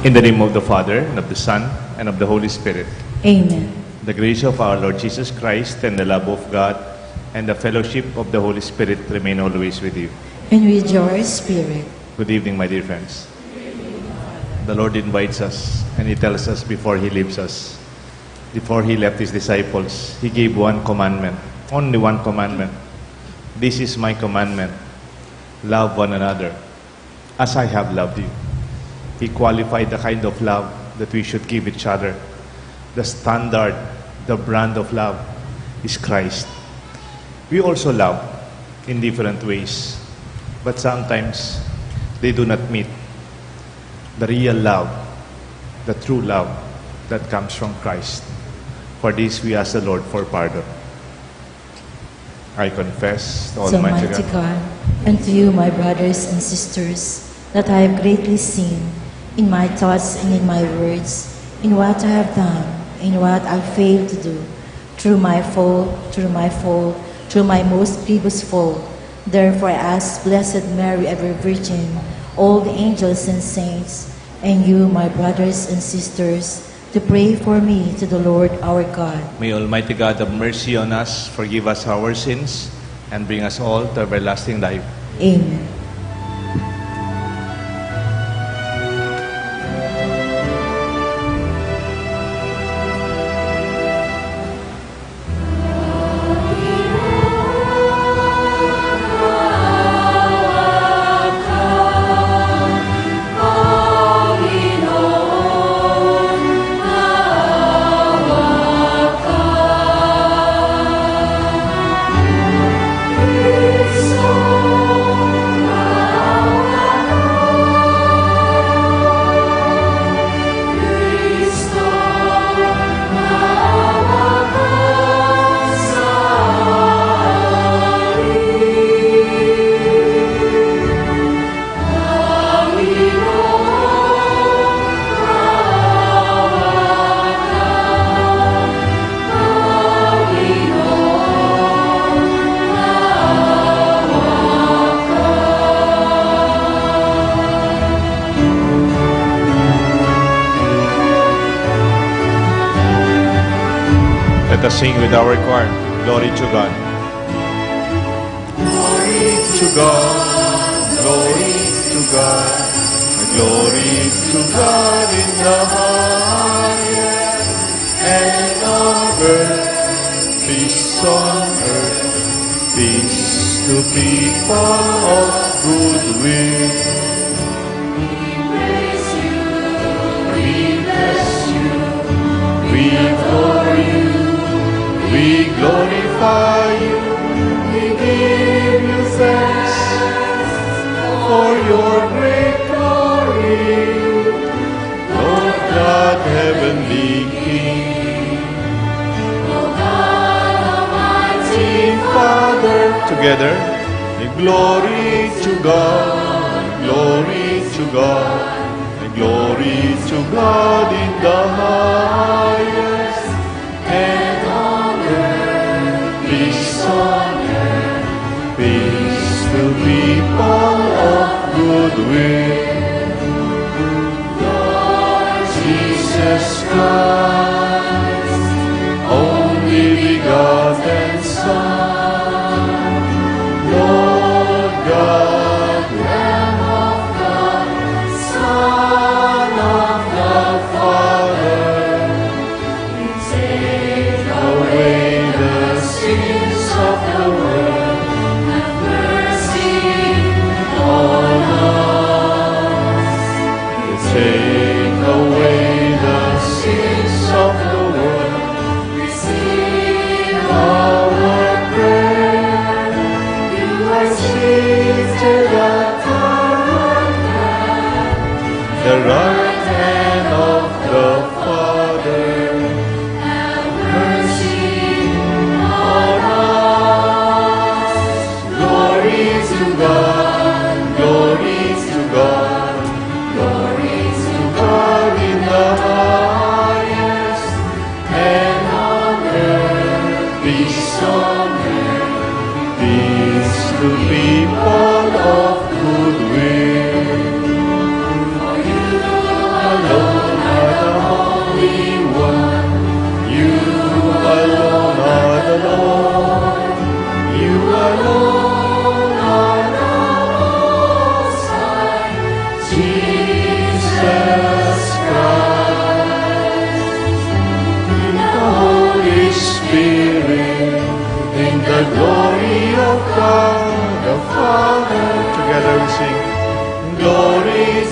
In the name of the Father, and of the Son, and of the Holy Spirit. Amen. The grace of our Lord Jesus Christ, and the love of God, and the fellowship of the Holy Spirit remain always with you. And with your spirit. Good evening, my dear friends. The Lord invites us, and He tells us before He leaves us. Before He left His disciples, He gave one commandment, only one commandment. This is my commandment, love one another, as I have loved you. He qualified the kind of love that we should give each other. The standard, the brand of love is Christ. We also love in different ways, but sometimes they do not meet the real love, the true love that comes from Christ. For this we ask the Lord for pardon. I confess to Almighty God, and to you, my brothers and sisters, that I have greatly sinned in my thoughts and in my words, in what I have done, in what I failed to do, through my fault, through my most grievous fault. Therefore I ask Blessed Mary, ever Virgin, all the angels and saints, and you, my brothers and sisters, to pray for me to the Lord our God. may Almighty God have mercy on us, forgive us our sins, and bring us all to everlasting life. Amen. Let us sing with our choir, Glory to God. Glory to God, glory to God, glory to God in the highest, and on earth, peace on earth, peace to people of good will. We bless you, we adore you, we glorify you, we give you thanks for your great glory, Lord God, heavenly King. O God, Almighty Father, together, glory to God, glory to God, glory to God in the highest, and on earth, peace on earth, peace to people of good will. Lord Jesus Christ, only begotten Son, Lord God, Lamb of God, Son of the Father, take away the sins of the world, have mercy on us. Take away the sins of the world, receive our prayer. You are seated at the right hand of the Father. Have mercy on us. Glory to God, glory to God, glory to God in the highest, and on earth, peace on earth, peace to people of good will. For you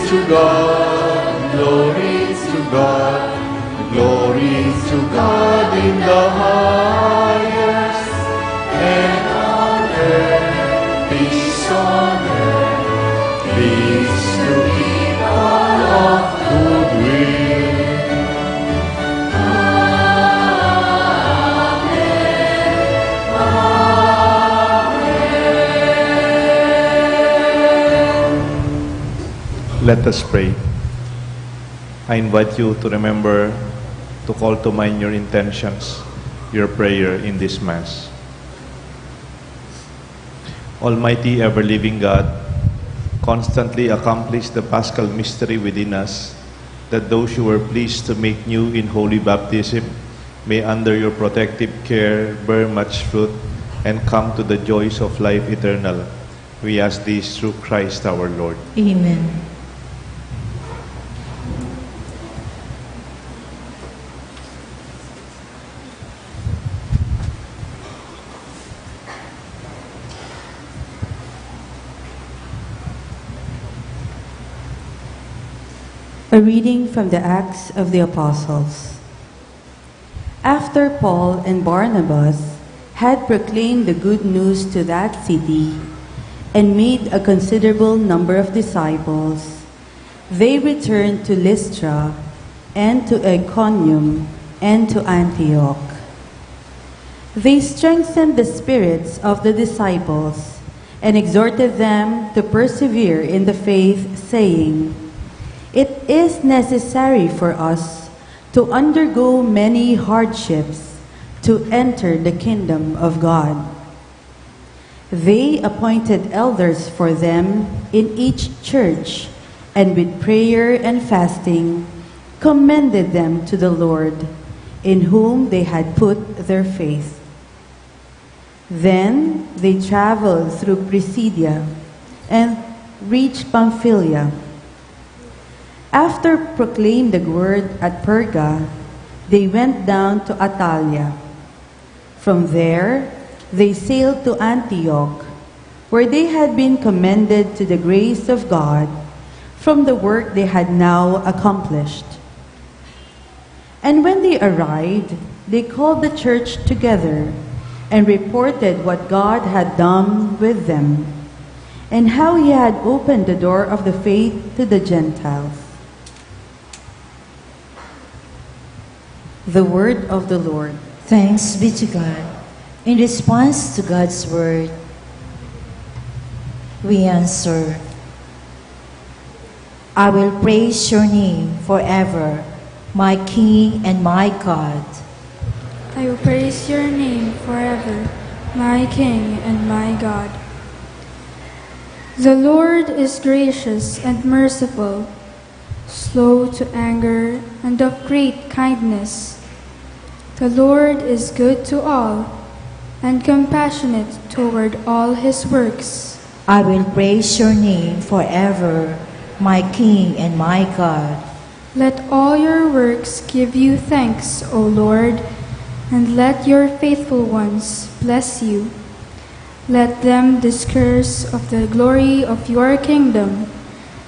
to God, glory to God, glory to God in the highest, and on earth, peace on earth, peace to people of good will. Let us pray. I invite you to remember to call to mind your intentions, your prayer in this Mass. Almighty, ever-living God, constantly accomplish the Paschal mystery within us, that those you were pleased to make new in holy baptism may under your protective care bear much fruit and come to the joys of life eternal. We ask this through Christ our Lord. Amen. A reading from the Acts of the Apostles. After Paul and Barnabas had proclaimed the good news to that city and made a considerable number of disciples, they returned to Lystra and to Iconium and to Antioch. They strengthened the spirits of the disciples and exhorted them to persevere in the faith, saying, "It is necessary for us to undergo many hardships to enter the kingdom of God." They appointed elders for them in each church, and with prayer and fasting commended them to the Lord, in whom they had put their faith. Then they traveled through Pisidia and reached Pamphylia. After proclaiming the word at Perga, they went down to Attalia. From there, they sailed to Antioch, where they had been commended to the grace of God from the work they had now accomplished. And when they arrived, they called the church together and reported what God had done with them, and how he had opened the door of the faith to the Gentiles. The word of the Lord. Thanks be to God. In response to God's word, we answer, I will praise your name forever, my King and my God. I will praise your name forever, my King and my God. The Lord is gracious and merciful, slow to anger and of great kindness. The Lord is good to all, and compassionate toward all his works. I will praise your name forever, my King and my God. Let all your works give you thanks, O Lord, and let your faithful ones bless you. Let them discourse of the glory of your kingdom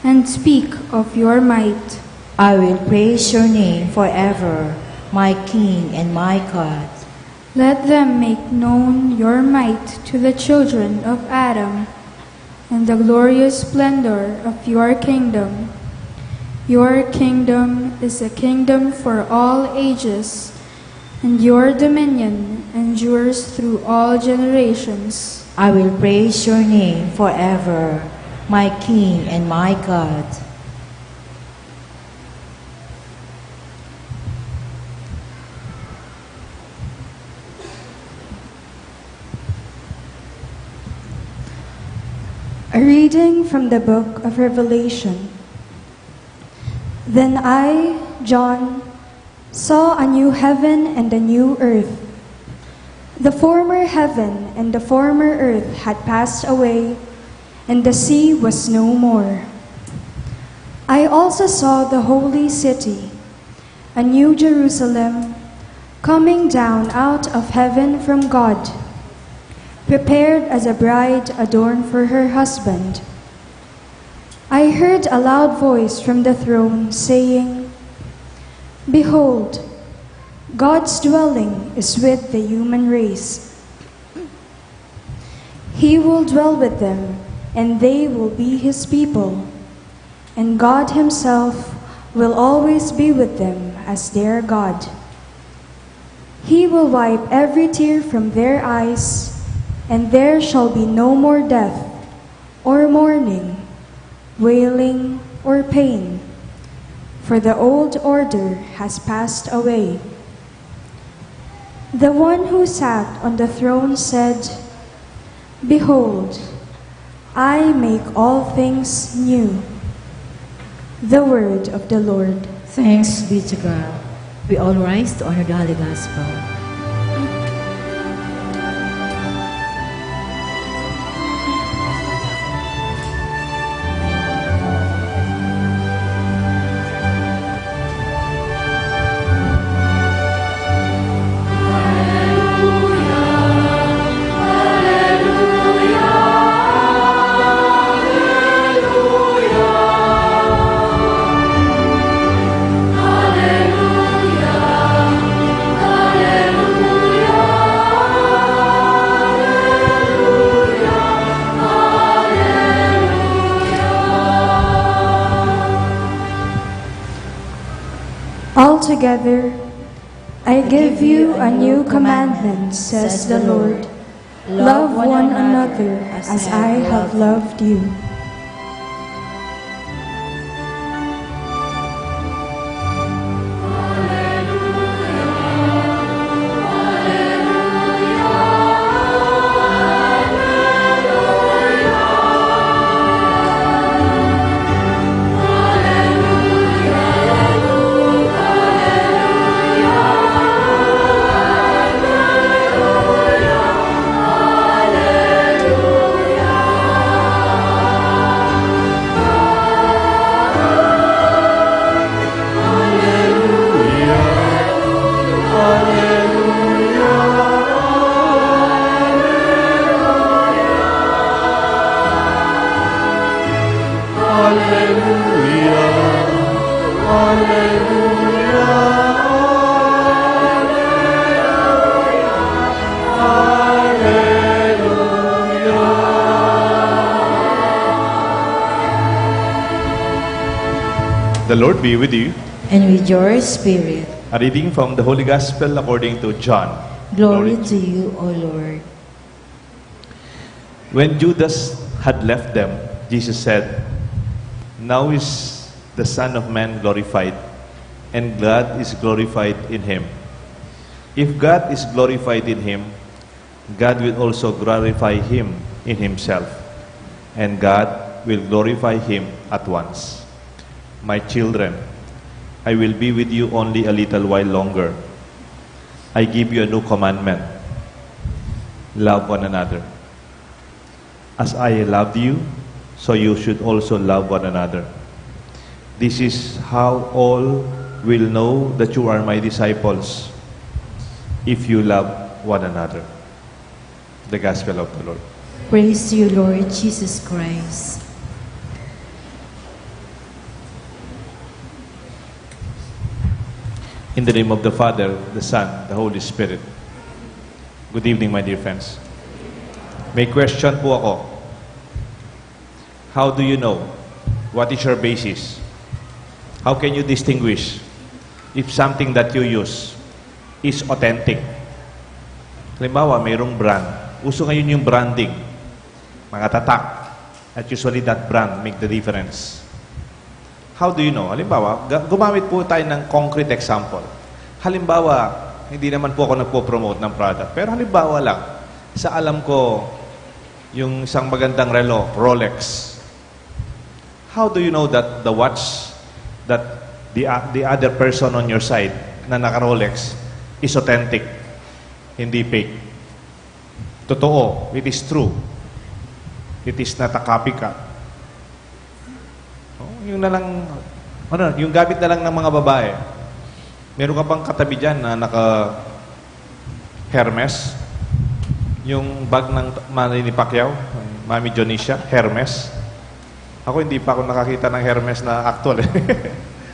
and speak of your might. I will praise your name forever, my King and my God. Let them make known your might to the children of Adam, and the glorious splendor of your kingdom. Your kingdom is a kingdom for all ages, and your dominion endures through all generations. I will praise your name forever, my King and my God. A reading from the book of Revelation. Then I, John, saw a new heaven and a new earth. The former heaven and the former earth had passed away, and the sea was no more. I also saw the holy city, a new Jerusalem, coming down out of heaven from God, prepared as a bride adorned for her husband. I heard a loud voice from the throne saying, "Behold, God's dwelling is with the human race. He will dwell with them, and they will be His people. And God Himself will always be with them as their God. He will wipe every tear from their eyes, and there shall be no more death, or mourning, wailing, or pain, for the old order has passed away." The one who sat on the throne said, "Behold, I make all things new." The word of the Lord. Thanks be to God. We all rise to honor the Holy Gospel. Altogether, I give you a new commandment, says the Lord. Love one another as I have loved you. The Lord be with you. And with your spirit, A reading from the Holy Gospel according to John. glory to you, O Lord. When Judas had left them, Jesus said, "Now is the Son of Man glorified, and God is glorified in Him. If God is glorified in Him, God will also glorify Him in Himself, and God will glorify Him at once. My children, I will be with you only a little while longer. I give you a new commandment. Love one another. As I love you, so you should also love one another. This is how all will know that you are my disciples, if you love one another." The Gospel of the Lord. Praise you, Lord Jesus Christ. In the name of the Father, the Son, the Holy Spirit. Good evening, my dear friends. May question po ako. How do you know? What is your basis? How can you distinguish if something that you use is authentic? Halimbawa, mayroong brand. Uso ngayon yung branding. Mga tatak. At usually that brand make the difference. How do you know? Halimbawa, gumamit po tayo ng concrete example. Halimbawa, hindi naman po ako nagpo-promote ng product. Pero halimbawa lang, sa alam ko, yung isang magandang relo, Rolex. How do you know that the watch that the other person on your side na naka-Rolex is authentic, hindi fake? Totoo, it is true. It is not a copycat. Yung na lang, yung gamit na lang ng mga babae. Meron ka bang katabi dyan na naka Hermes? Yung bag ng Manny Pacquiao, Mami Jonisha, Hermes. Ako hindi pa ako nakakita ng Hermes na actual.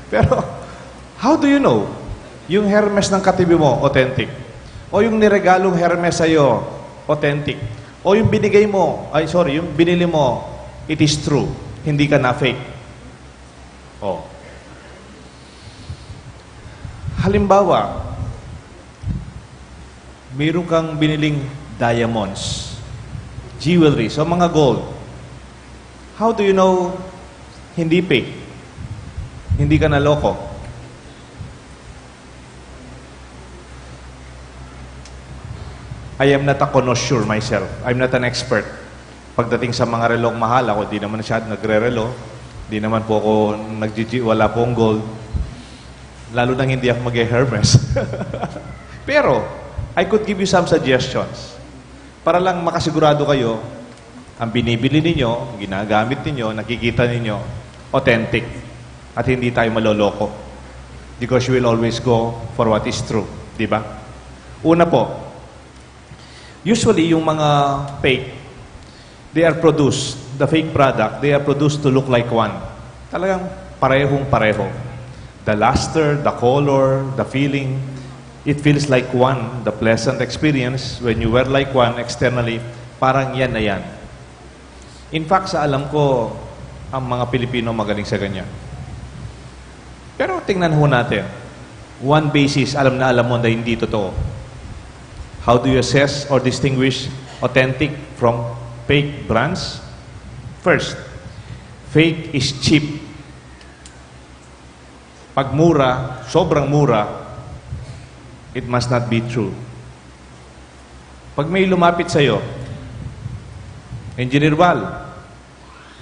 Pero, how do you know? Yung Hermes ng katibi mo, authentic. O yung niregalong Hermes sa'yo, authentic. O yung binigay mo, yung binili mo, it is true. Hindi ka na fake. O. Halimbawa, mayroon kang biniling diamonds, jewelry, so mga gold. How do you know hindi fake? Hindi ka naloko? I am not a connoisseur myself. I'm not an expert. Pagdating sa mga relong mahal, ako di naman siya nagre-relo. Di naman po ako wala pong gold. Lalo nang hindi ako mag-Hermes. Pero, I could give you some suggestions. Para lang makasigurado kayo, ang binibili ninyo, ginagamit ninyo, nakikita ninyo, authentic. At hindi tayo maloloko. Because you will always go for what is true. Di ba? Una po, usually yung mga fake, they are produced, the fake product, they are produced to look like one. Talagang parehong-pareho. The luster, the color, the feeling, it feels like one. The pleasant experience, when you wear like one externally, parang yan na yan. In fact, sa alam ko, ang mga Pilipino magaling sa ganyan. Pero tingnan ho natin. One basis, alam na alam mo na hindi totoo. How do you assess or distinguish authentic from fake brands? First, fake is cheap. Pag mura, sobrang mura, it must not be true. Pag may lumapit sa'yo, Engineer Val,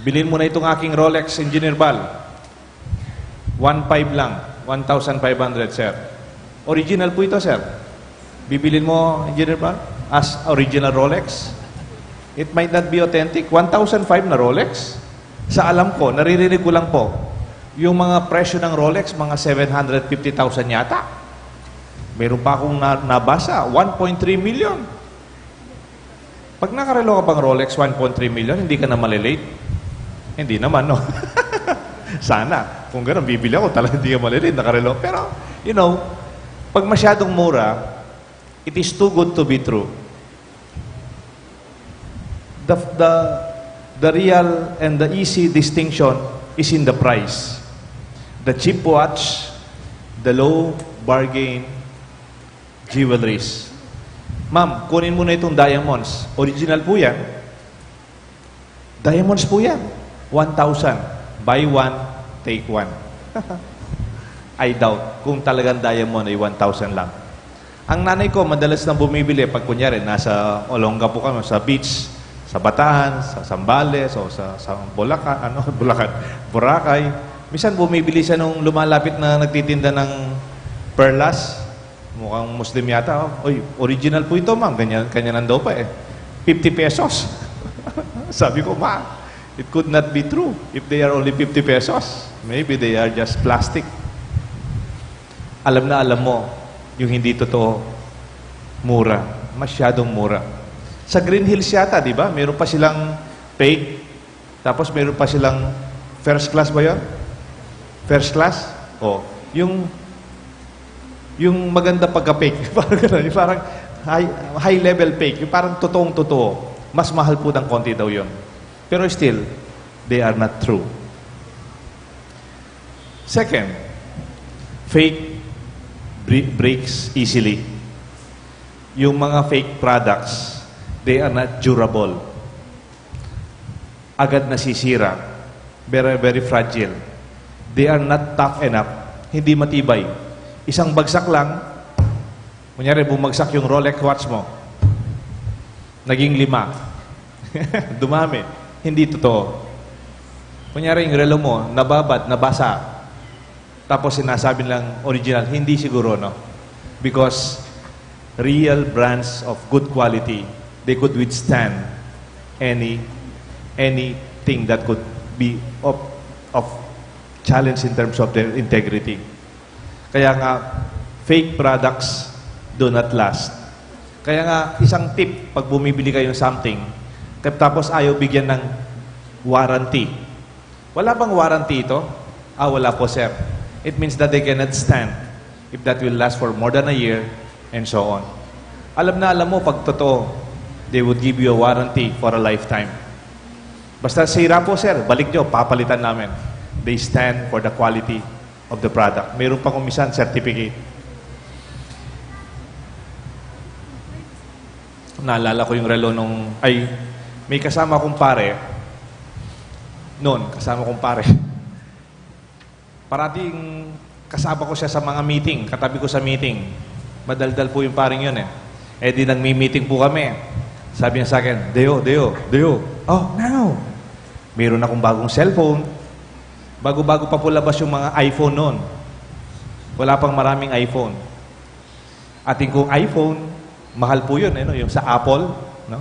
bilhin mo na itong aking Rolex, Engineer Val. 1.5 lang. 1,500, sir. Original po ito, sir. Bibilin mo, Engineer Val, as original Rolex. It might not be authentic. 1,500 na Rolex. Sa alam ko, naririnig ko lang po, yung mga presyo ng Rolex, mga 750,000 yata. Meron pa akong nabasa, 1.3 million. Pag nakarelo ka pang Rolex, 1.3 million, hindi ka na malilate. Hindi naman, no? Sana. Kung gano'n, bibili ako, talagang hindi ka malilate, nakarelo. Pero, you know, pag masyadong mura, it is too good to be true. The real and the easy distinction is in the price. The cheap watch, the low bargain jewelries. Ma'am, kunin mo na itong diamonds. Original po yan. Diamonds po yan. 1,000. Buy one, take one. I doubt kung talagang diamond ay 1,000 lang. Ang nanay ko, madalas nang bumibili pag kunyari, nasa Olongapo kami, sa beach, sa Bataan, sa Zambales, o sa Bulacan, Boracay. Minsan bumibili siya nung lumalapit na nagtitinda ng perlas. Mukhang Muslim yata. Oh. Oy, original po ito, ma'am. Kanya daw pa eh. 50 pesos. Sabi ko, ma, it could not be true if they are only 50 pesos. Maybe they are just plastic. Alam na alam mo, yung hindi totoo, mura. Masyadong mura. Sa Green Hills yata, di ba? Meron pa silang fake. Tapos meron pa silang first class ba yun? First class? O, yung maganda pagka-fake. Parang high level fake. Yung parang totoong-totoo. Mas mahal po ng konti daw yun. Pero still, they are not true. Second, fake breaks easily. Yung mga fake products, they are not durable. Agad nasisira. Very, very fragile. They are not tough enough. Hindi matibay. Isang bagsak lang, kunyari bumagsak yung Rolex watch mo, naging 5. Dumami. Hindi totoo. Kunyari yung relo mo, nababad, nabasa, tapos sinasabi lang original, hindi siguro, no? Because real brands of good quality, they could withstand anything that could be of challenge in terms of their integrity. Kaya nga, fake products do not last. Kaya nga, isang tip, pag bumibili kayo ng something, tapos ayaw bigyan ng warranty, Wala bang warranty ito? Wala po, sir. It means that they cannot stand if that will last for more than a year and so on. Alam na alam mo, pag totoo, they would give you a warranty for a lifetime. Basta sira po, sir, balik nyo, papalitan namin. They stand for the quality of the product. Mayroon pang umisan certificate. Naalala ko yung relo may kasama kong pare. Kasama kong pare. Parating kasama ko siya sa mga meeting, katabi ko sa meeting. Madaldal po yung paring yun di nagmi-meeting po kami. Sabi niya sa akin, Deo. Oh, now. Mayroon akong bagong cellphone. Bago-bago pa po labas yung mga iPhone noon. Wala pang maraming iPhone. Ating kong iPhone, mahal po yun, yung sa Apple, no?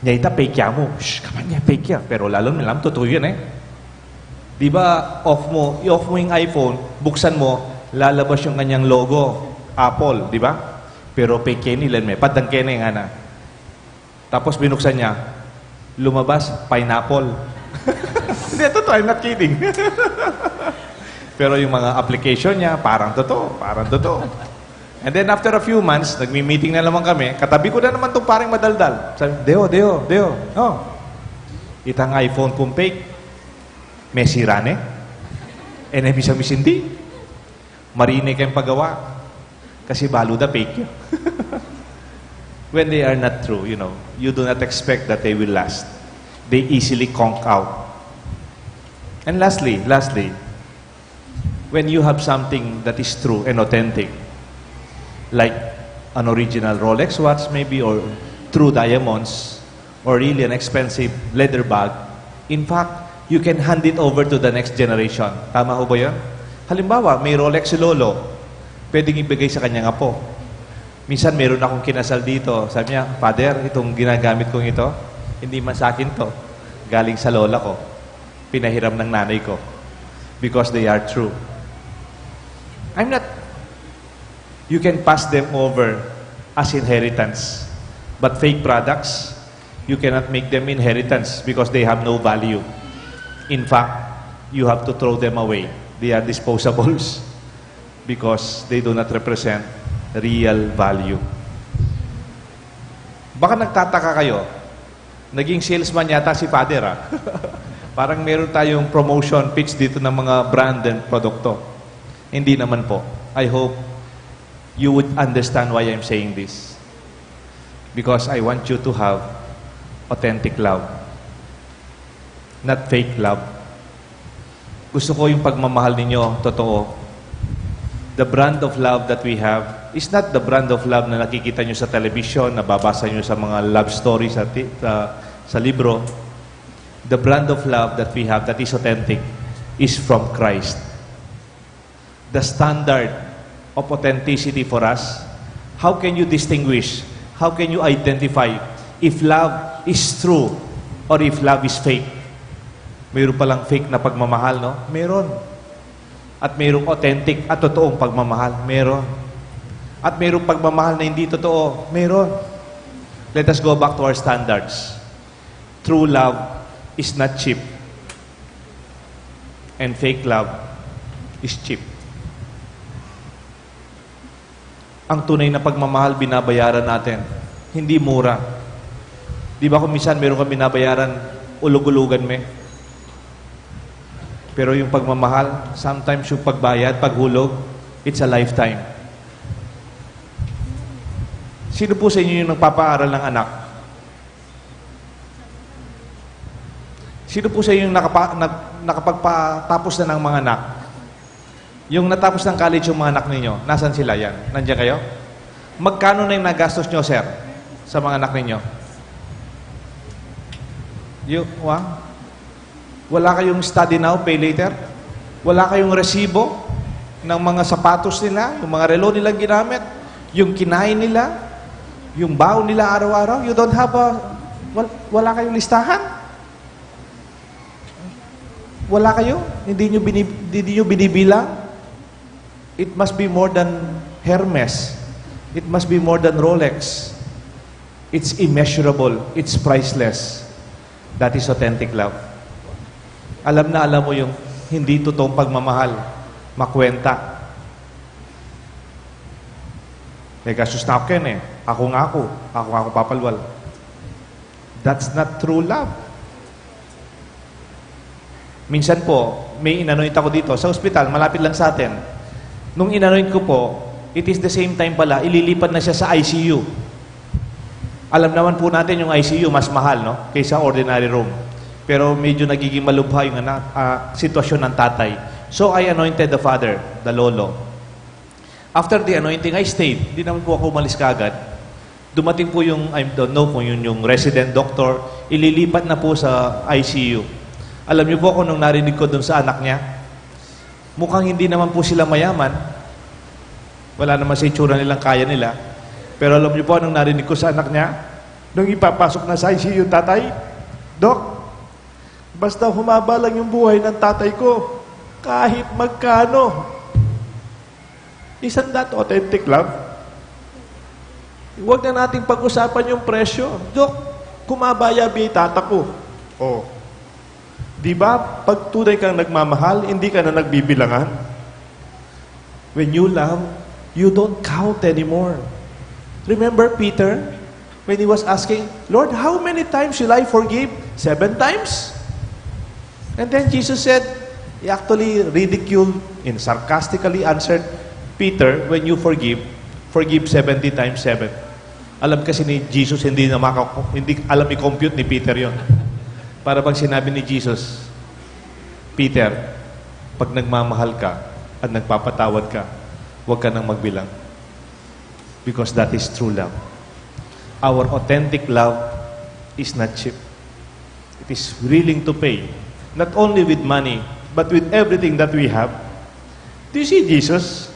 Nyaita, fake ya mo. Shh, kaman niya, fake ya. Pero lalo nilang totoo yun, Di ba, i-off mo yung iPhone, buksan mo, lalabas yung kanyang logo, Apple, di ba? Pero fake yan nila, padang kene nga na. Tapos binuksan niya, lumabas, pineapple. Hindi, totoo, I'm not kidding. Pero yung mga application niya, parang totoo. And then after a few months, nagmi-meeting na naman kami, katabi ko na naman itong paring madaldal. Sabi, Deo. Oh, itang iPhone kung fake. May sirane. Bisa hindi. Marinig kayong paggawa. Kasi baluda fake yun. When they are not true, you do not expect that they will last. They easily conk out. And lastly, when you have something that is true and authentic, like an original Rolex watch maybe, or true diamonds, or really an expensive leather bag, in fact, you can hand it over to the next generation. Tama ho ba yun? Halimbawa, may Rolex si Lolo, pwedeng ibigay sa kanyang apo. Minsan, meron akong kinasal dito. Sabi niya, Father, itong ginagamit kong ito, hindi man sa akin to. Galing sa lola ko. Pinahiram ng nanay ko. Because they are true. You can pass them over as inheritance. But fake products, you cannot make them inheritance because they have no value. In fact, you have to throw them away. They are disposables because they do not represent real value. Baka nagtataka kayo, naging salesman yata si Father, Parang meron tayong promotion pitch dito ng mga brand and produkto. Hindi naman po. I hope you would understand why I'm saying this. Because I want you to have authentic love. Not fake love. Gusto ko yung pagmamahal ninyo, totoo. The brand of love that we have is not the brand of love na nakikita nyo sa television, nababasa nyo sa mga love stories sa libro. The brand of love that we have that is authentic is from Christ. The standard of authenticity for us, how can you distinguish? How can you identify if love is true or if love is fake? Mayroon palang fake na pagmamahal, no? Meron. At mayroong authentic at totoong pagmamahal. Meron. At mayroong pagmamahal na hindi totoo. Meron. Let us go back to our standards. True love is not cheap. And fake love is cheap. Ang tunay na pagmamahal, binabayaran natin. Hindi mura. Di ba kung minsan meron kang binabayaran, ulug-ulugan Pero yung pagmamahal, sometimes yung pagbayad, paghulog, it's a lifetime. Sino po sa inyo yung nagpapaaral ng anak? Sino po sa inyo yung nakapagpatapos na ng mga anak? Yung natapos ng college yung mga anak ninyo, nasan sila yan? Nandiyan kayo? Magkano na yung nagastos nyo, sir, sa mga anak ninyo? Wala kayong study now, pay later? Wala kayong resibo ng mga sapatos nila, yung mga relo nilang ginamit, yung kinain nila, yung baon nila araw-araw? You don't have wala kayong listahan? Wala kayo? Hindi nyo binibilang? It must be more than Hermes. It must be more than Rolex. It's immeasurable. It's priceless. That is authentic love. alam mo yung hindi totoong pagmamahal, makwenta. Eh, kasus na ako yan eh. Ako nga ako papalwal. That's not true love. Minsan po, may inanoint ako dito sa ospital, malapit lang sa atin. Nung inanoint ko po, it is the same time pala, ililipat na siya sa ICU. Alam naman po natin yung ICU, mas mahal, no? Kaysa ordinary room. Pero medyo nagiging malubha yung sitwasyon ng tatay. So I anointed the father, the lolo. After the anointing, I stayed. Hindi naman po ako umalis kagad. Dumating po yung, I don't know kung yun yung resident doctor, ililipat na po sa ICU. Alam niyo po kung nung narinig ko dun sa anak niya, mukhang hindi naman po sila mayaman. Wala naman sa itsura nilang kaya nila. Pero alam niyo po nung narinig ko sa anak niya, nung ipapasok na sa ICU, tatay, Dok, basta humaba lang yung buhay ng tatay ko, kahit magkano. Isn't that authentic love? Huwag na nating pag-usapan yung presyo. Dok, kumabaya ba yung tata ko? Oh. Di ba, pag tunay kang nagmamahal, hindi ka na nagbibilangan? When you love, you don't count anymore. Remember Peter? When he was asking, Lord, how many times shall I forgive? 7 times? And then Jesus said, he actually ridiculed and sarcastically answered, Peter, when you forgive 70 times 7. Alam kasi ni Jesus, hindi alam i-compute ni Peter yon. Para pag sinabi ni Jesus, Peter, pag nagmamahal ka at nagpapatawad ka, huwag ka nang magbilang. Because that is true love. Our authentic love is not cheap. It is willing to pay, not only with money, but with everything that we have. Do you see Jesus?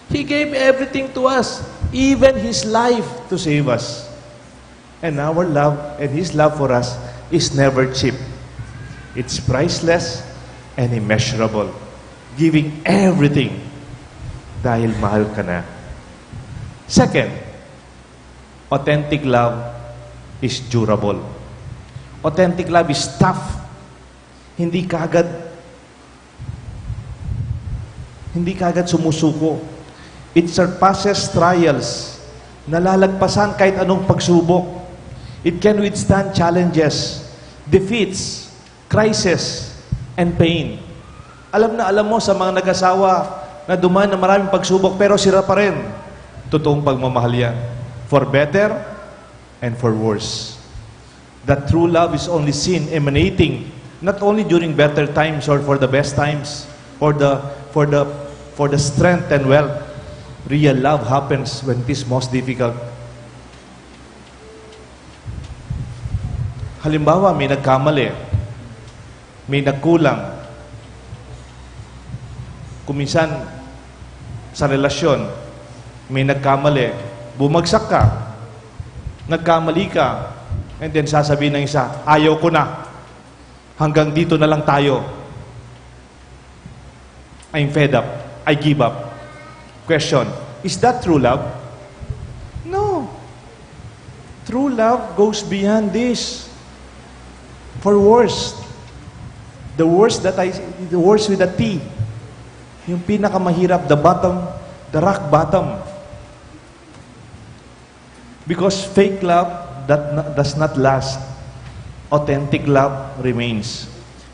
He gave everything to us, even His life to save us. And our love and His love for us is never cheap. It's priceless and immeasurable. Giving everything dahil mahal ka na. Second, authentic love is durable. Authentic love is tough. Hindi kagad sumusuko. It surpasses trials. Nalalagpasan kahit anong pagsubok. It can withstand challenges, defeats, crisis, and pain. Alam na alam mo sa mga nag-asawa na dumaan na maraming pagsubok pero sira pa rin. Totoong pagmamahal yan. For better and for worse. That true love is only seen emanating not only during better times or for the best times or for the strength and wealth. Real love happens when it is most difficult. Halimbawa, may nagkamali, may nagkulang. Kuminsan, sa relasyon, may nagkamali, bumagsak ka, nagkamali ka, and then sasabihin ng isa, ayaw ko na, hanggang dito na lang tayo. I'm fed up, I give up. Question, is that true love? No. True love goes beyond this. For worse, the worst with a T, yung pinakamahirap, the rock bottom. Because fake love does not last. Authentic love remains.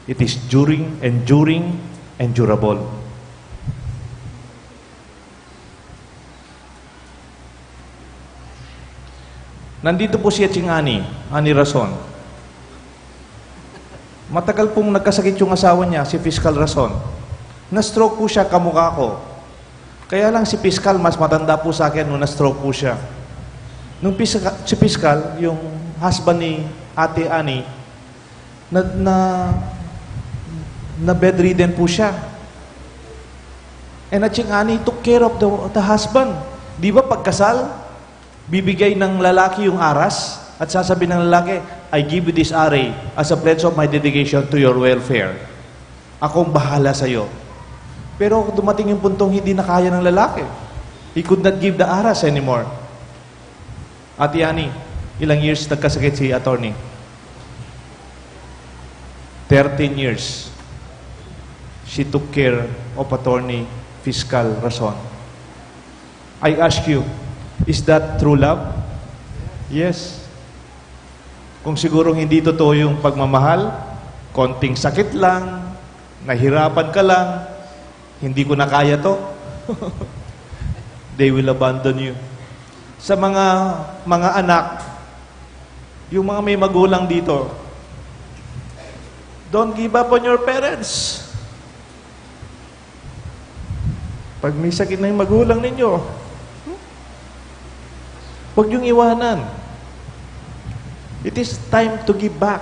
It is enduring, and durable. Nandito po si Ani Rason. Matagal pong nagkasakit yung asawa niya, si Fiscal Rason. Na-stroke po siya, kamukha ko. Kaya lang si Fiscal, mas matanda po sa akin nung na-stroke po siya. Nung si Fiscal, yung husband ni Ate Ani, na bedridden po siya. And Ani took care of the husband. Di ba pagkasal, bibigay ng lalaki yung aras at sasabihin ng lalaki, I give you this aray as a pledge of my dedication to your welfare. Akong bahala sa'yo. Pero dumating yung puntong hindi na kaya ng lalaki. He could not give the aras anymore. Ate Ani, ilang years nagkasakit si attorney? 13 years. she took care of attorney fiscal Rason. I ask you, is that true love? Yes. Kung siguro hindi totoo yung pagmamahal, konting sakit lang, nahirapan ka lang, hindi ko na kaya to, they will abandon you. Sa mga anak, yung mga may magulang dito, don't give up on your parents. Pag may sakit na yung magulang ninyo, huwag niyong iwanan. It is time to give back.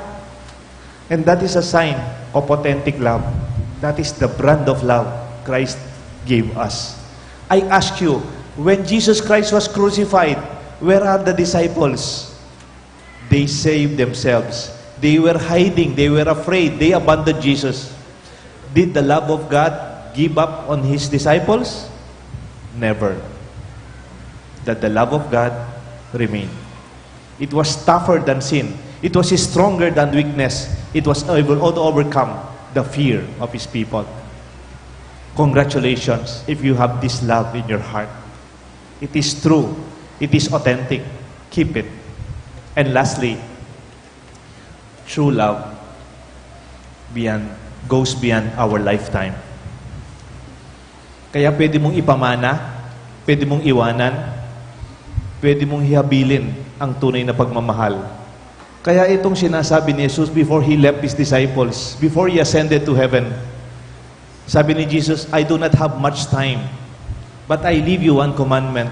And that is a sign of authentic love. That is the brand of love Christ gave us. I ask you, when Jesus Christ was crucified, where are the disciples? They saved themselves. They were hiding. They were afraid. They abandoned Jesus. Did the love of God give up on His disciples? Never. That the love of God remained. It was tougher than sin. It was stronger than weakness. It was able to overcome the fear of His people. Congratulations if you have this love in your heart. It is true. It is authentic. Keep it. And lastly, true love goes beyond our lifetime. Kaya pwede mong ipamana, pwede mong iwanan, pwede mong hihabilin ang tunay na pagmamahal. Kaya itong sinasabi ni Jesus before He left His disciples, before He ascended to heaven, sabi ni Jesus, I do not have much time, but I leave you one commandment,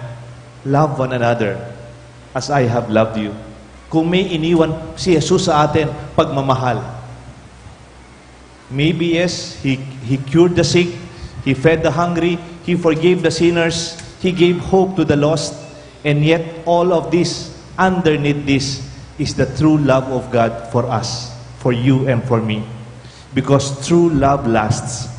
love one another as I have loved you. Kung may iniwan si Jesus sa atin, pagmamahal. Maybe yes, He cured the sick, He fed the hungry, He forgave the sinners, He gave hope to the lost, and yet all of this, underneath this, is the true love of God for us, for you and for me. Because true love lasts.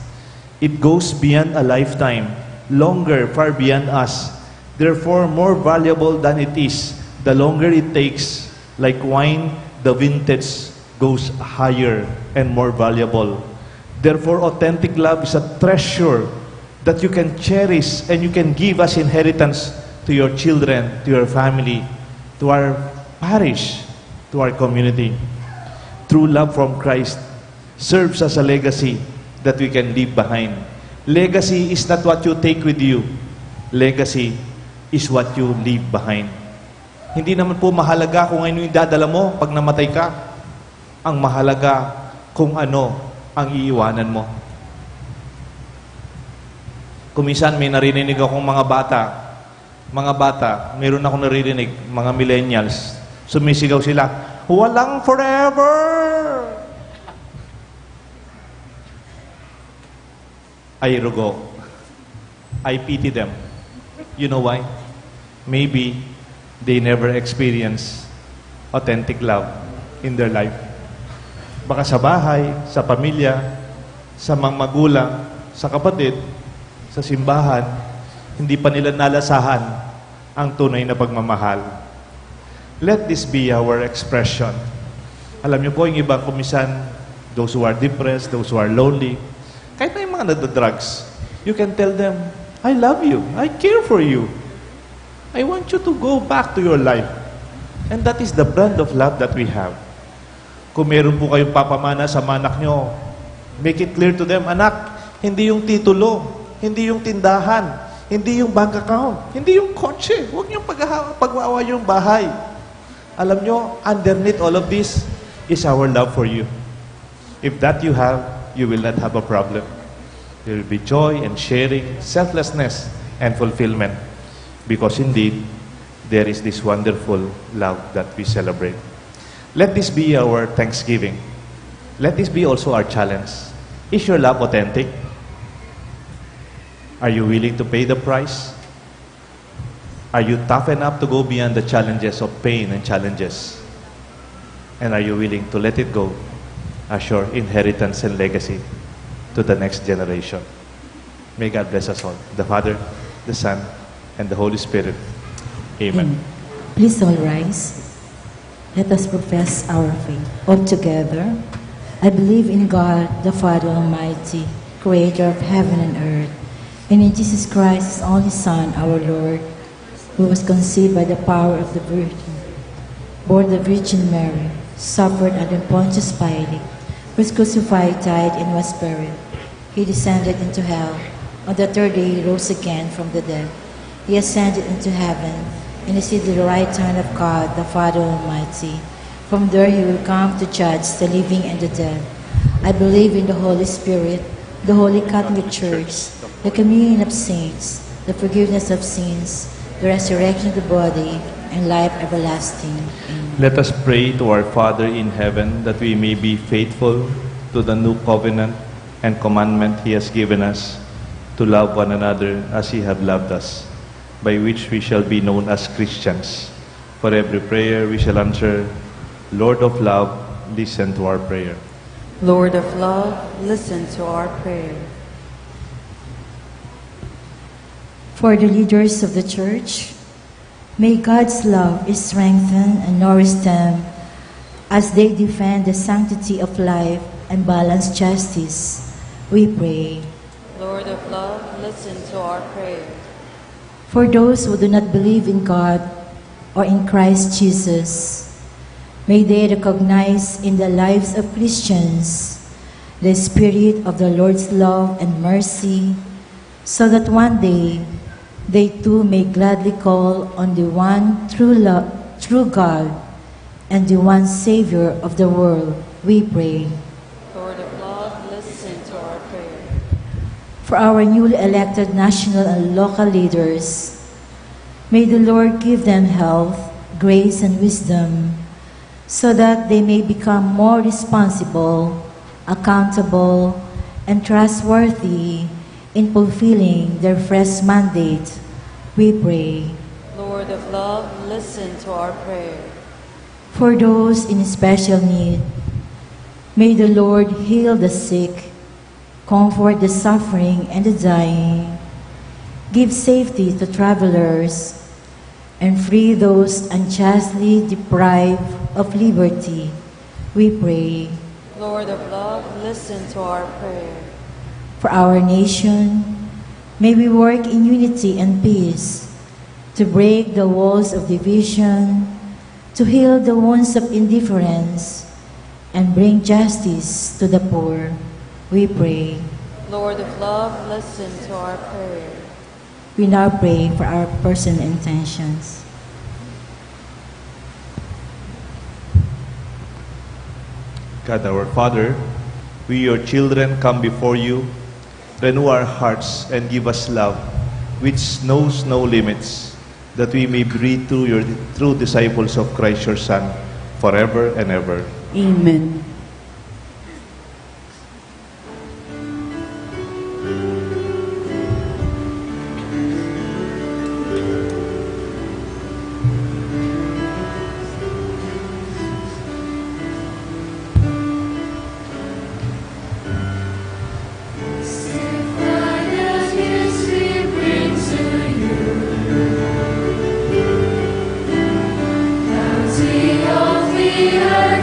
It goes beyond a lifetime, longer, far beyond us. Therefore, more valuable than it is, the longer it takes. Like wine, the vintage goes higher and more valuable. Therefore, authentic love is a treasure that you can cherish and you can give as inheritance to your children, to your family, to our parish, to our community. True love from Christ serves as a legacy that we can leave behind. Legacy is not what you take with you. Legacy is what you leave behind. Hindi naman po mahalaga kung ano yung dadala mo pag namatay ka. Ang mahalaga kung ano ang iiwanan mo. Kumisan may narinig akong mga bata, meron akong naririnig, mga millennials, sumisigaw sila, walang forever! I rugo. I pity them. You know why? Maybe they never experience authentic love in their life. Baka sa bahay, sa pamilya, sa mga magulang, sa kapatid, sa simbahan, hindi pa nila nalasahan ang tunay na pagmamahal. Let this be our expression. Alam niyo po, yung iba kumisan, those who are depressed, those who are lonely, kahit na yung mga nagda-drugs, you can tell them, I love you, I care for you. I want you to go back to your life. And that is the brand of love that we have. Kung meron po kayong papamana sa mga anak nyo, make it clear to them, anak, hindi yung titulo, hindi yung tindahan, hindi yung bank account, hindi yung kotse, huwag niyong pag-awa yung bahay. Alam nyo, underneath all of this is our love for you. If that you have, you will not have a problem. There will be joy and sharing, selflessness and fulfillment. Because indeed, there is this wonderful love that we celebrate. Let this be our thanksgiving. Let this be also our challenge. Is your love authentic? Are you willing to pay the price? Are you tough enough to go beyond the challenges of pain and challenges? And are you willing to let it go as your inheritance and legacy to the next generation? May God bless us all. The Father, the Son, and the Holy Spirit. Amen. Please all rise. Let us profess our faith. All together, I believe in God, the Father Almighty, creator of heaven and earth, and in Jesus Christ, his only Son, our Lord, who was conceived by the power of the Virgin, born the Virgin Mary, suffered under Pontius Pilate, was crucified, died, and was buried. He descended into hell. On the third day he rose again from the dead. He ascended into heaven, and is seated at the right hand of God, the Father Almighty. From there he will come to judge the living and the dead. I believe in the Holy Spirit, the Holy Catholic Church, the communion of saints, the forgiveness of sins, the resurrection of the body, and life everlasting. Amen. Let us pray to our Father in heaven that we may be faithful to the new covenant and commandment He has given us, to love one another as He have loved us, by which we shall be known as Christians. For every prayer we shall answer, Lord of love, listen to our prayer. Lord of love, listen to our prayer. For the leaders of the Church, may God's love strengthen and nourish them as they defend the sanctity of life and balance justice. We pray. Lord of love, listen to our prayer. For those who do not believe in God or in Christ Jesus, may they recognize in the lives of Christians the spirit of the Lord's love and mercy, so that one day they too may gladly call on the one true God and the one Savior of the world. We pray. Lord of love, listen to our prayer. For our newly elected national and local leaders, may the Lord give them health, grace, and wisdom, so that they may become more responsible, accountable, and trustworthy in fulfilling their fresh mandate. We pray. Lord of love, listen to our prayer. For those in special need, may the Lord heal the sick, comfort the suffering and the dying, give safety to travelers, and free those unjustly deprived of liberty. We pray. Lord of love, listen to our prayer. For our nation, may we work in unity and peace to break the walls of division, to heal the wounds of indifference, and bring justice to the poor. We pray. Lord of love, listen to our prayer. We now pray for our personal intentions. God our Father, we your children come before you. Renew our hearts and give us love, which knows no limits, that we may breathe through your true disciples of Christ your Son, forever and ever. Amen.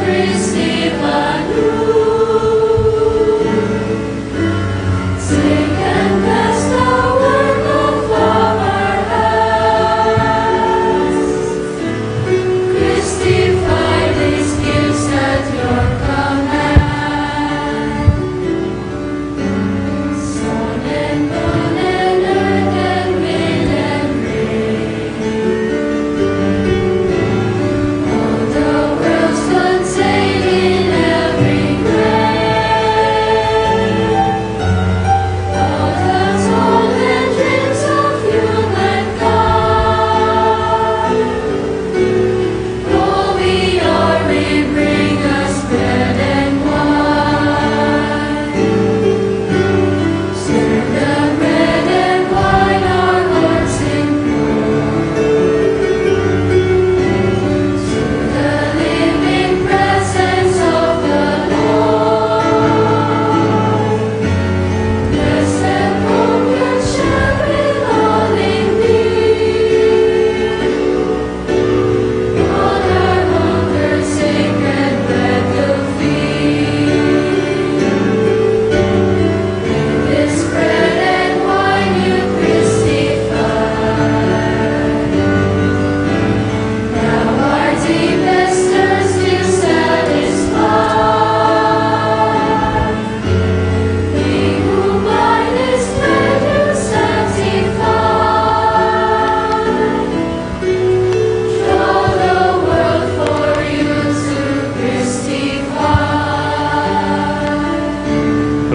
Receive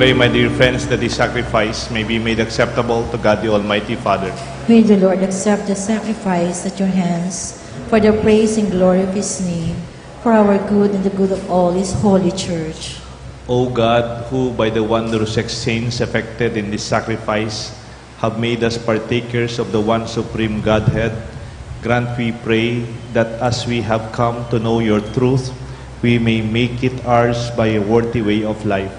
pray, my dear friends, that this sacrifice may be made acceptable to God the Almighty Father. May the Lord accept the sacrifice at your hands for the praise and glory of his name, for our good and the good of all his holy church. O God, who by the wondrous exchange effected in this sacrifice have made us partakers of the one supreme Godhead, grant, we pray, that as we have come to know your truth, we may make it ours by a worthy way of life.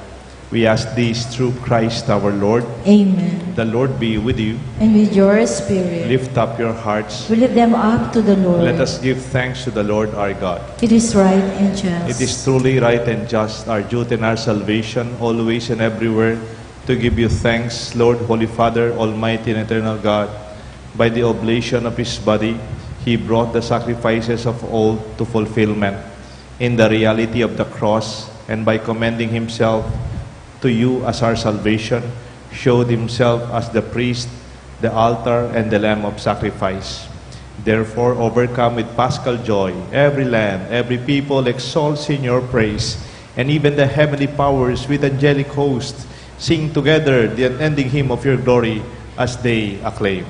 We ask this through Christ our Lord. Amen. The Lord be with you. And with your spirit, Lift up your hearts. we lift them up to the Lord. Let us give thanks to the Lord our God. It is right and just. It is truly right and just, our duty and our salvation, always and everywhere, to give you thanks, Lord, Holy Father, Almighty and eternal God. By the oblation of his body, he brought the sacrifices of old to fulfillment in the reality of the cross, and by commending himself to you as our salvation, showed himself as the priest, the altar, and the lamb of sacrifice. Therefore, overcome with paschal joy, every land, every people exalts in your praise, and even the heavenly powers with angelic hosts sing together the unending hymn of your glory as they acclaim.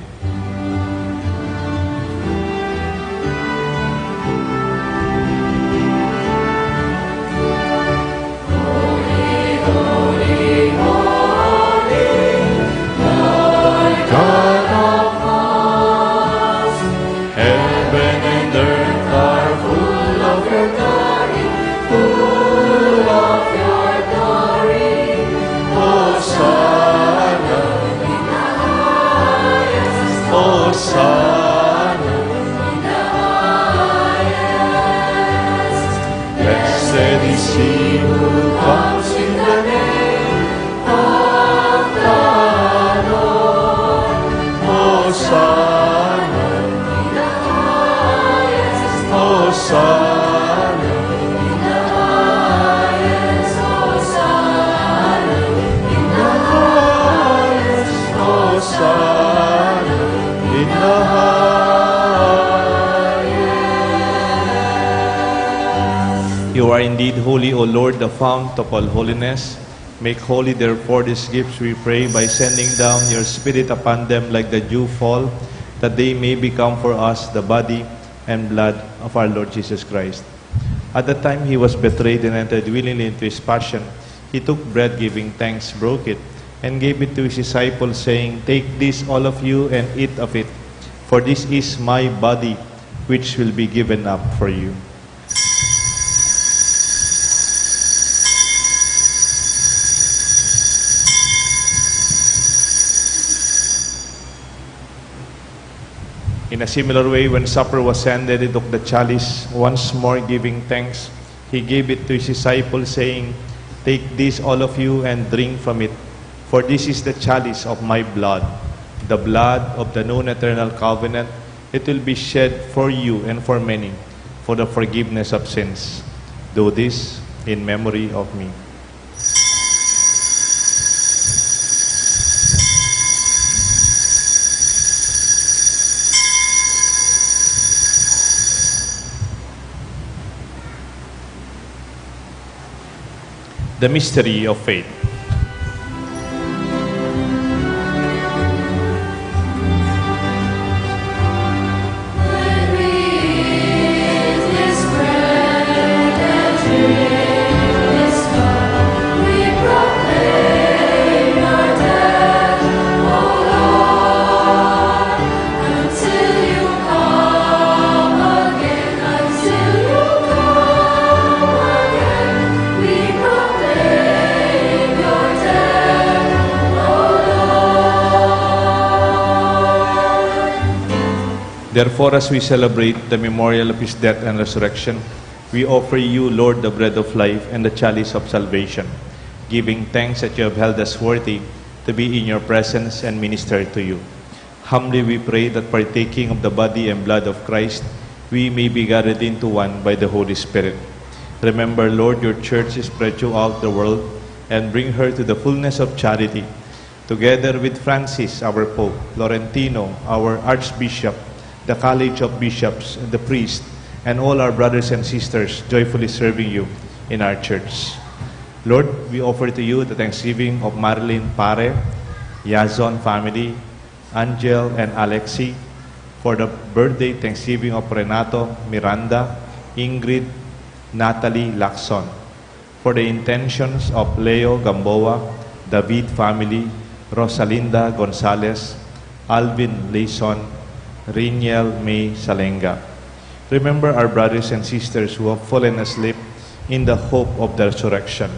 You are indeed holy, O Lord, the fount of all holiness. Make holy, therefore, these gifts, we pray, by sending down your Spirit upon them like the dew fall, that they may become for us the body and blood of our Lord Jesus Christ. At the time he was betrayed and entered willingly into his passion, he took bread, giving thanks, broke it, and gave it to his disciples, saying, Take this, all of you, and eat of it, for this is my body, which will be given up for you. In a similar way, when supper was ended, he took the chalice, once more giving thanks. He gave it to his disciples, saying, Take this, all of you, and drink from it, for this is the chalice of my blood, the blood of the new and eternal covenant. It will be shed for you and for many, for the forgiveness of sins. Do this in memory of me. The mystery of faith. Therefore, as we celebrate the memorial of his death and resurrection, we offer you, Lord, the bread of life and the chalice of salvation, giving thanks that you have held us worthy to be in your presence and minister to you. Humbly we pray that partaking of the body and blood of Christ, we may be gathered into one by the Holy Spirit. Remember, Lord, your church is spread throughout the world, and bring her to the fullness of charity, together with Francis, our Pope, Laurentino, our Archbishop, the College of Bishops, and the priests, and all our brothers and sisters joyfully serving you in our church. Lord, we offer to you the thanksgiving of Marilyn Pare, Yazon family, Angel and Alexi, for the birthday thanksgiving of Renato, Miranda, Ingrid, Natalie Lacson, for the intentions of Leo Gamboa, David family, Rosalinda Gonzalez, Alvin Leison, Riniel May Salenga. Remember our brothers and sisters who have fallen asleep in the hope of the resurrection.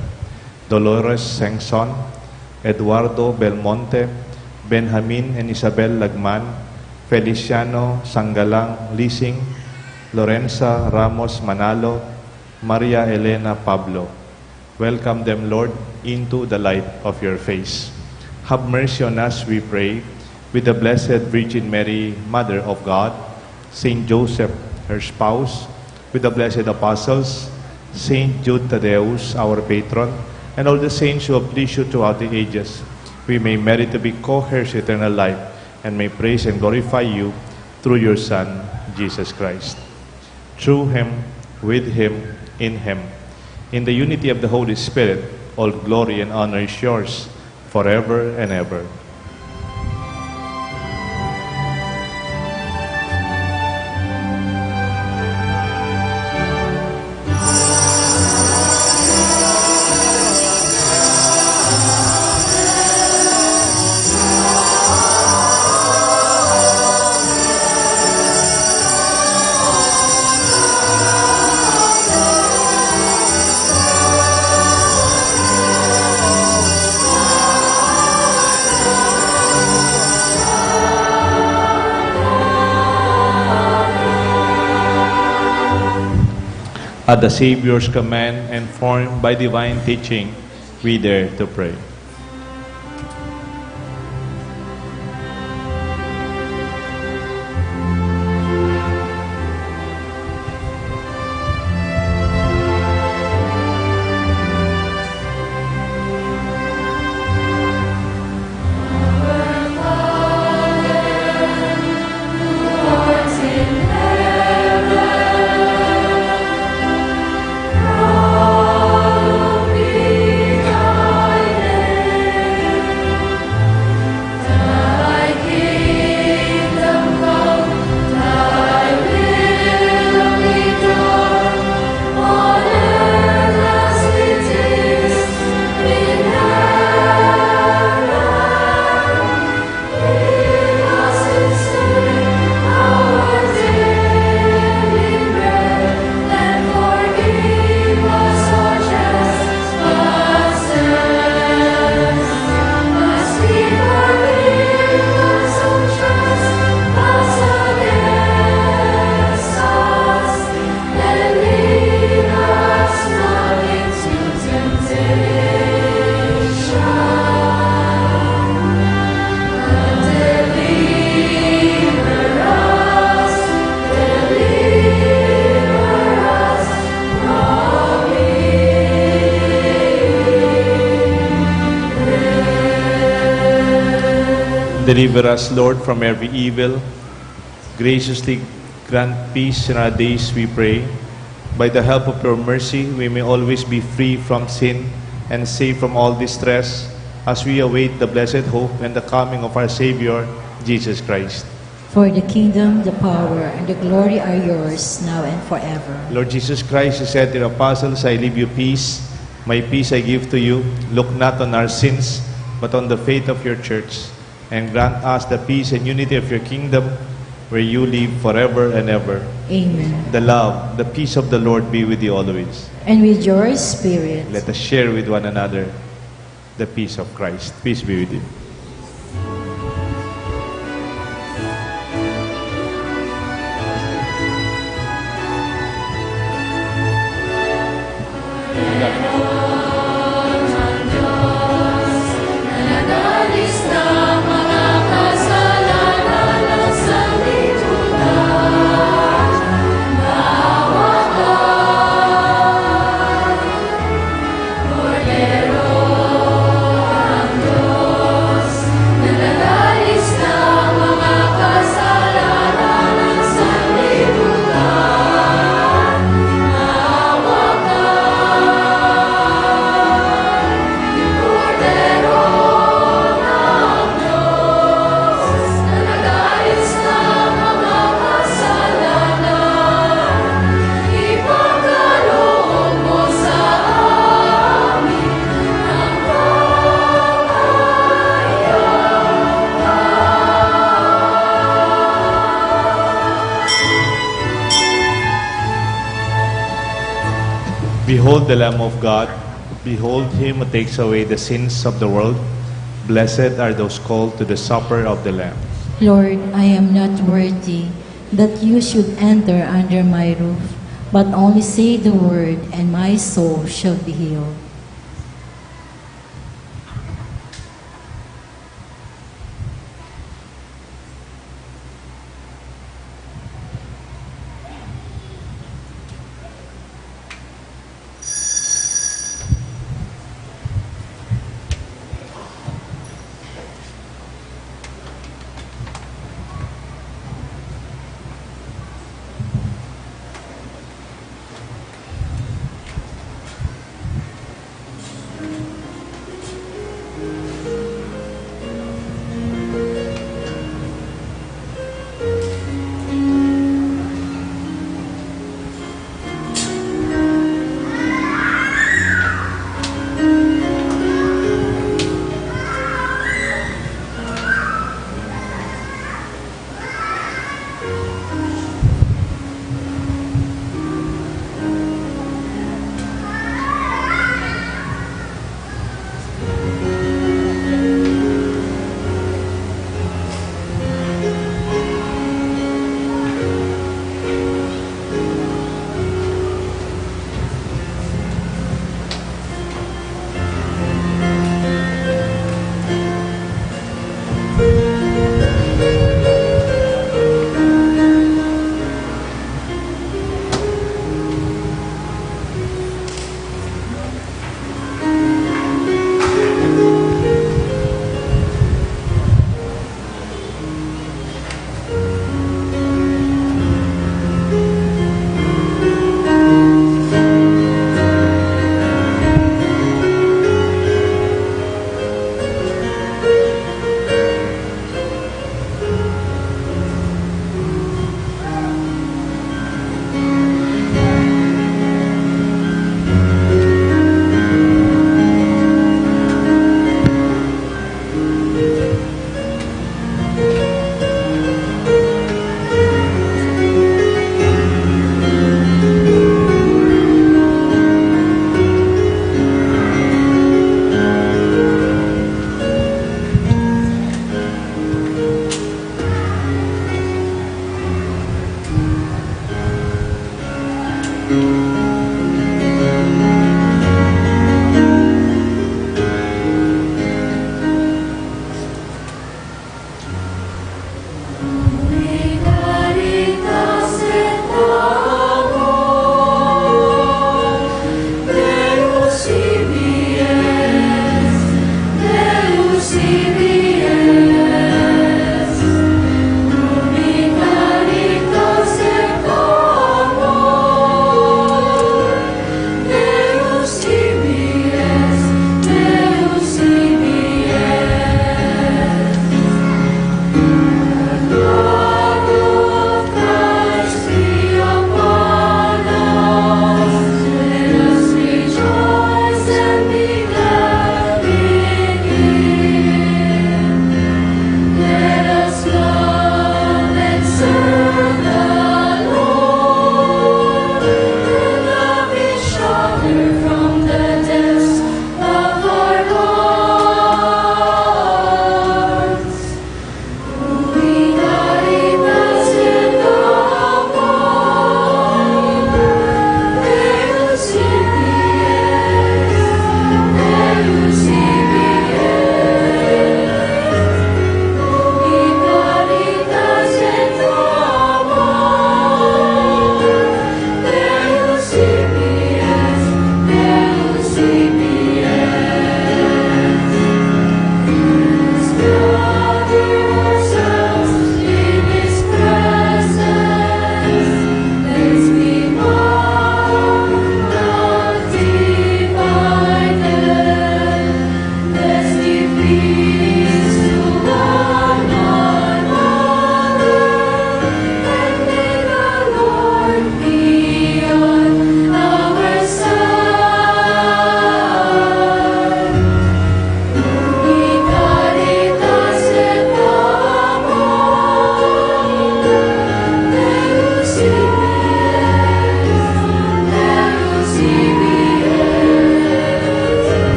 Dolores Sengson, Eduardo Belmonte, Benjamin and Isabel Lagman, Feliciano Sangalang Lising, Lorenza Ramos Manalo, Maria Elena Pablo. Welcome them, Lord, into the light of your face. Have mercy on us, we pray, with the Blessed Virgin Mary, Mother of God, Saint Joseph, her spouse, with the blessed apostles, Saint Jude Thaddeus, our patron, and all the saints who have pleased you throughout the ages, we may merit to be co-heirs to eternal life, and may praise and glorify you through your Son, Jesus Christ. Through him, with him, in him, in the unity of the Holy Spirit, all glory and honor is yours, forever and ever. At the Savior's command and formed by divine teaching, we dare to pray. Deliver us, Lord, from every evil. Graciously grant peace in our days, we pray. By the help of your mercy, we may always be free from sin and safe from all distress as we await the blessed hope and the coming of our Savior, Jesus Christ. For the kingdom, the power, and the glory are yours, now and forever. Lord Jesus Christ, you said to your apostles, I leave you peace. My peace I give to you. Look not on our sins, but on the faith of your church. And grant us the peace and unity of your kingdom, where you live forever and ever. Amen. The love, the peace of the Lord be with you always. And with your spirit. Let us share with one another the peace of Christ. Peace be with you. Behold the Lamb of God. Behold him who takes away the sins of the world. Blessed are those called to the supper of the Lamb. Lord, I am not worthy that you should enter under my roof, but only say the word, and my soul shall be healed.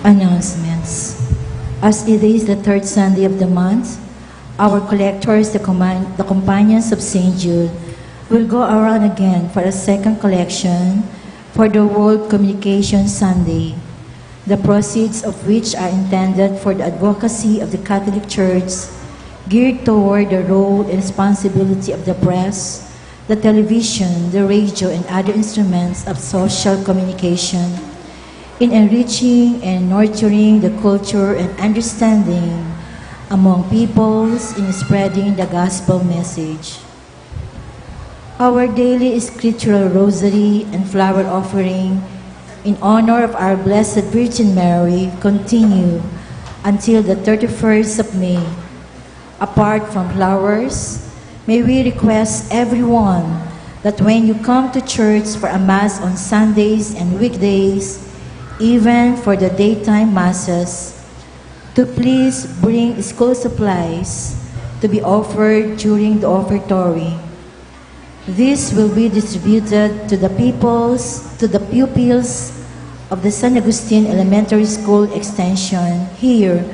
Announcements. As it is the third Sunday of the month, our collectors, the Companions of St. Jude, will go around again for a second collection for the World Communication Sunday, the proceeds of which are intended for the advocacy of the Catholic Church, geared toward the role and responsibility of the press, the television, the radio, and other instruments of social communication in enriching and nurturing the culture and understanding among peoples in spreading the gospel message. Our daily scriptural rosary and flower offering in honor of our Blessed Virgin Mary continue until the 31st of May. Apart from flowers, may we request everyone that when you come to church for a Mass on Sundays and weekdays, even for the daytime Masses, to please bring school supplies to be offered during the offertory. This will be distributed to the pupils of the San Agustin Elementary School Extension here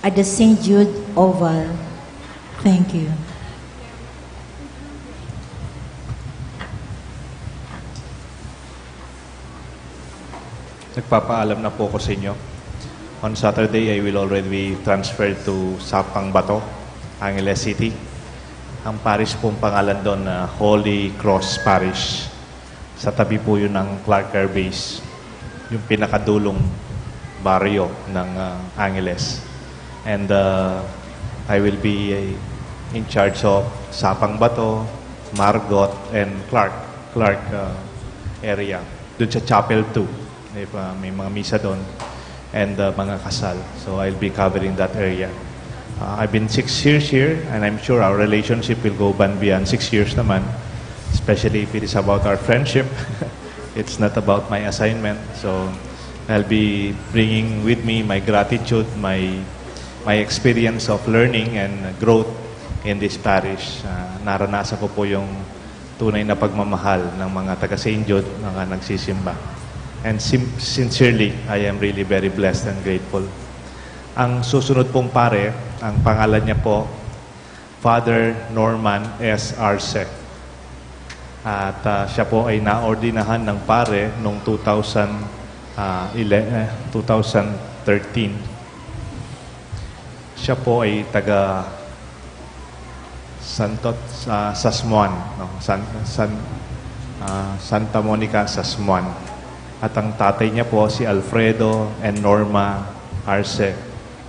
at the St. Jude Oval. Thank you. Nagpapaalam na po ko sa inyo. On Saturday, I will already be transferred to Sapang Bato, Angeles City. Ang parish pong pangalan doon na Holy Cross Parish. Sa tabi po yun ng Clark Air Base, yung pinakadulong baryo ng Angeles. And I will be in charge of Sapang Bato, Margot, and Clark area. Doon sa Chapel 2. May mga misa doon and mga kasal. So I'll be covering that area. I've been 6 years here and I'm sure our relationship will go beyond 6 years naman, especially if it is about our friendship. It's not about my assignment. So I'll be bringing with me my gratitude, my experience of learning and growth in this parish. Naranasan ko po yung tunay na pagmamahal ng mga taga St. Jude, mga nagsisimba. And sincerely, I am really very blessed and grateful. Ang susunod pong pare, ang pangalan niya po, Father Norman S. Arce. At siya po ay naordinahan ng pare noong 2013. Siya po ay taga Sasmuan, no? Santa Monica, Sasmuan. At ang tatay niya po si Alfredo and Norma Arce.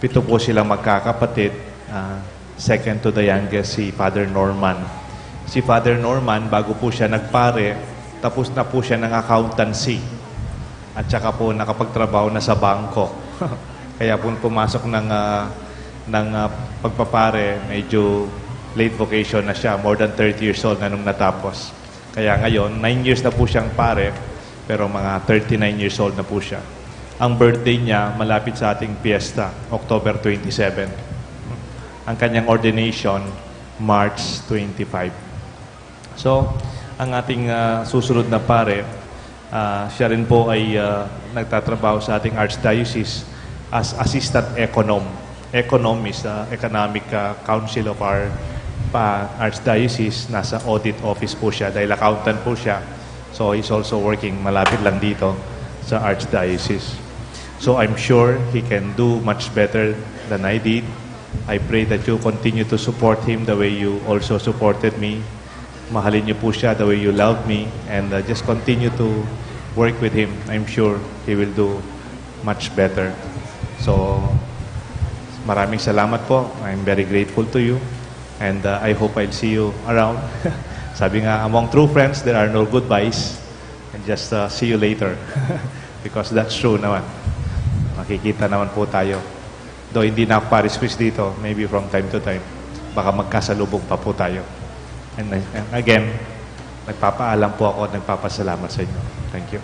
7 po silang magkakapatid. Second to the youngest, si Father Norman. Si Father Norman, bago po siya nagpare, tapos na po siya ng accountancy. At saka po nakapagtrabaho na sa bangko. Kaya po pumasok ng pagpapare, medyo late vocation na siya. More than 30 years old na nung natapos. Kaya ngayon, 9 years na po siyang pare, pero mga 39 years old na po siya. Ang birthday niya, malapit sa ating fiesta, October 27. Ang kanyang ordination, March 25. So, ang ating susunod na pare, siya rin po ay nagtatrabaho sa ating Archdiocese as Assistant Economist, Economic Council of our Archdiocese. Nasa audit office po siya dahil accountant po siya. So he's also working malapit lang dito sa Archdiocese. So I'm sure he can do much better than I did. I pray that you continue to support him the way you also supported me. Mahalin niyo po siya the way you love me. And just continue to work with him. I'm sure he will do much better. So maraming salamat po. I'm very grateful to you. And I hope I'll see you around. Sabi nga, among true friends, there are no goodbyes. And just see you later. Because that's true naman. Makikita naman po tayo. Though hindi na ako Paris quiz dito, maybe from time to time, baka magkasalubong pa po tayo. And again, nagpapaalam po ako at nagpapasalamat sa inyo. Thank you.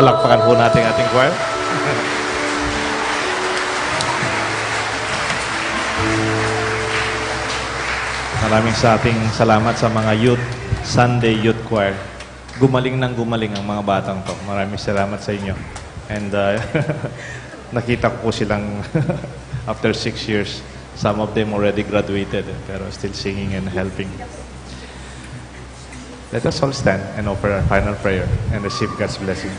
Palakpakan po natin ating choir. Maraming salamat sa mga youth, Sunday Youth Choir. Gumaling ng gumaling ang mga batang to. Maraming salamat sa inyo. And nakita ko po silang after 6 years, some of them already graduated, pero still singing and helping. Let us all stand and offer our final prayer and receive God's blessings.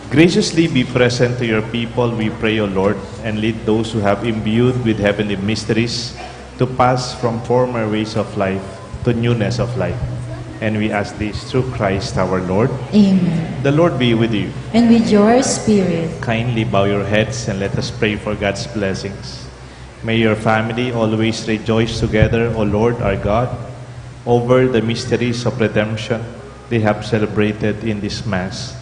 Graciously be present to your people, we pray, O Lord, and lead those who have imbued with heavenly mysteries to pass from former ways of life to newness of life. And we ask this through Christ our Lord. Amen. The Lord be with you. And with your spirit. Kindly bow your heads and let us pray for God's blessings. May your family always rejoice together, O Lord our God, over the mysteries of redemption they have celebrated in this Mass.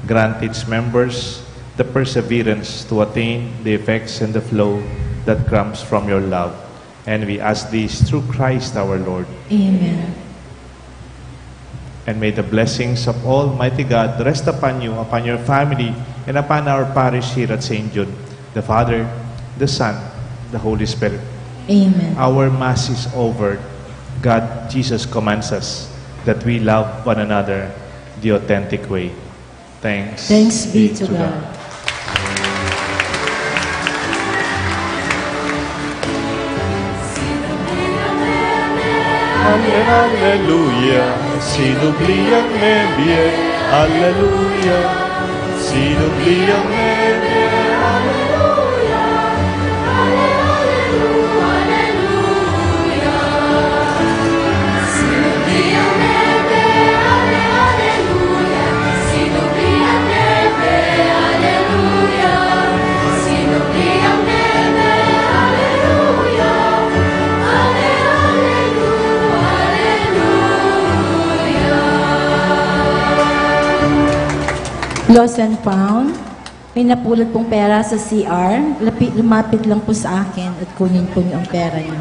Grant its members the perseverance to attain the effects and the flow that comes from your love. And we ask this through Christ our Lord. Amen. And may the blessings of Almighty God rest upon you, upon your family, and upon our parish here at St. Jude, the Father, the Son, the Holy Spirit. Amen. Our Mass is over. God, Jesus commands us that we love one another the authentic way. Thanks Be to God. Alleluia, sinubliang membie, Alleluia, sinubliang membie, Alleluia, Alleluia, sinubliang membie, Alleluia, sinubliang membie, Alleluia, sinubliang membie, Alleluia, Lost and found. May napulot pong pera sa CR. Lumapit lang po sa akin at kunin po niyo ang pera niyo.